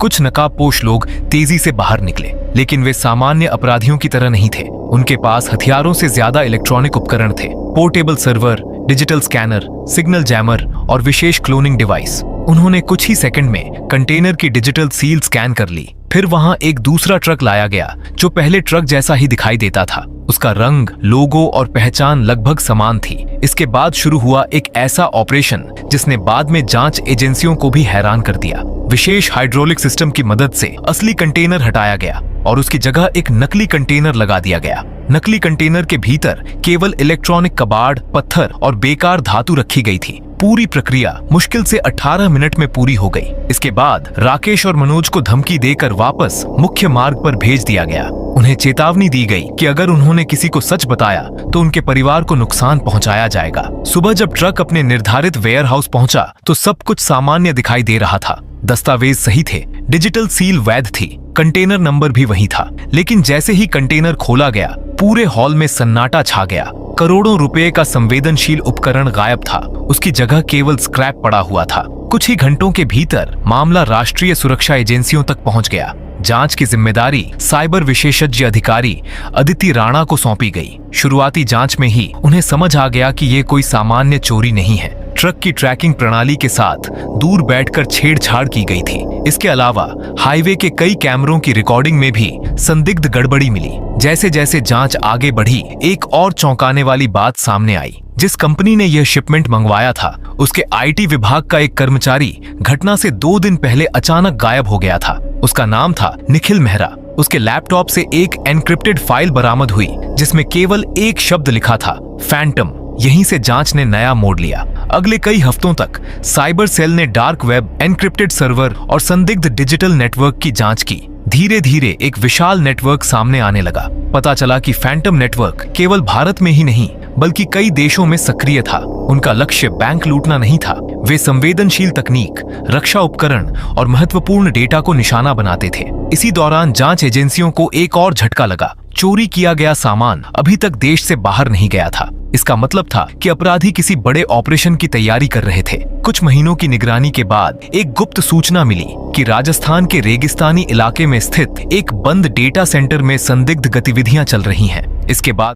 कुछ नकाबपोश लोग तेजी से बाहर निकले, लेकिन वे सामान्य अपराधियों की तरह नहीं थे। उनके पास हथियारों से ज्यादा इलेक्ट्रॉनिक उपकरण थे। Portable server, digital scanner, signal jammer और विशेष क्लोनिंग डिवाइस। उन्होंने कुछ ही सेकंड में कंटेनर की डिजिटल सील स्कैन कर ली। फिर वहां एक दूसरा ट्रक लाया गया जो पहले ट्रक जैसा ही दिखाई देता था। उसका रंग, लोगो और पहचान लगभग समान थी। इसके बाद शुरू हुआ एक ऐसा ऑपरेशन जिसने बाद में जांच एजेंसियों को भी हैरान कर दिया। विशेष हाइड्रोलिक सिस्टम की मदद से असली कंटेनर हटाया गया और उसकी जगह एक नकली कंटेनर लगा दिया गया। नकली कंटेनर के भीतर केवल इलेक्ट्रॉनिक कबाड़, पत्थर और बेकार धातु रखी गई थी। पूरी प्रक्रिया मुश्किल से 18 मिनट में पूरी हो गई। इसके बाद राकेश और मनोज को धमकी देकर वापस मुख्य मार्ग पर भेज दिया गया। उन्हें चेतावनी दी गई कि अगर उन्होंने किसी को सच बताया तो उनके परिवार को नुकसान पहुंचाया जाएगा। सुबह जब ट्रक अपने निर्धारित वेयर हाउस पहुंचा तो सब कुछ सामान्य दिखाई दे रहा था। दस्तावेज सही थे, डिजिटल सील वैध थी, कंटेनर नंबर भी वही था। लेकिन जैसे ही कंटेनर खोला गया, पूरे हॉल में सन्नाटा छा गया। करोड़ों रुपए का संवेदनशील उपकरण गायब था। उसकी जगह केवल स्क्रैप पड़ा हुआ था। कुछ ही घंटों के भीतर मामला राष्ट्रीय सुरक्षा एजेंसियों तक पहुंच गया। जांच की जिम्मेदारी साइबर विशेषज्ञ अधिकारी अदिति राणा को सौंपी गई। शुरुआती जांच में ही उन्हें समझ आ गया कि ये कोई सामान्य चोरी नहीं है। ट्रक की ट्रैकिंग प्रणाली के साथ दूर बैठकर छेड़छाड़ की गई थी। इसके अलावा हाईवे के कई कैमरों की रिकॉर्डिंग में भी संदिग्ध गड़बड़ी मिली। जैसे जैसे जांच आगे बढ़ी, एक और चौंकाने वाली बात सामने आई। जिस कंपनी ने यह शिपमेंट मंगवाया था, उसके आईटी विभाग का एक कर्मचारी घटना से 2 दिन पहले अचानक गायब हो गया था। उसका नाम था निखिल मेहरा। उसके लैपटॉप से एक एनक्रिप्टेड फाइल बरामद हुई जिसमें केवल एक शब्द लिखा था, फैंटम। यहीं से जांच ने नया मोड़ लिया। अगले कई हफ्तों तक साइबर सेल ने डार्क वेब, एनक्रिप्टेड सर्वर और संदिग्ध डिजिटल नेटवर्क की जांच की। धीरे धीरे एक विशाल नेटवर्क सामने आने लगा। पता चला कि फैंटम नेटवर्क केवल भारत में ही नहीं बल्कि कई देशों में सक्रिय था। उनका लक्ष्य बैंक लूटना नहीं था। वे संवेदनशील तकनीक, रक्षा उपकरण और महत्वपूर्ण डेटा को निशाना बनाते थे। इसी दौरान जांच एजेंसियों को एक और झटका लगा। चोरी किया गया सामान अभी तक देश से बाहर नहीं गया था। इसका मतलब था कि अपराधी किसी बड़े ऑपरेशन की तैयारी कर रहे थे। कुछ महीनों की निगरानी के बाद एक गुप्त सूचना मिली कि राजस्थान के रेगिस्तानी इलाके में स्थित एक बंद डेटा सेंटर में संदिग्ध गतिविधियां चल रही हैं। इसके बाद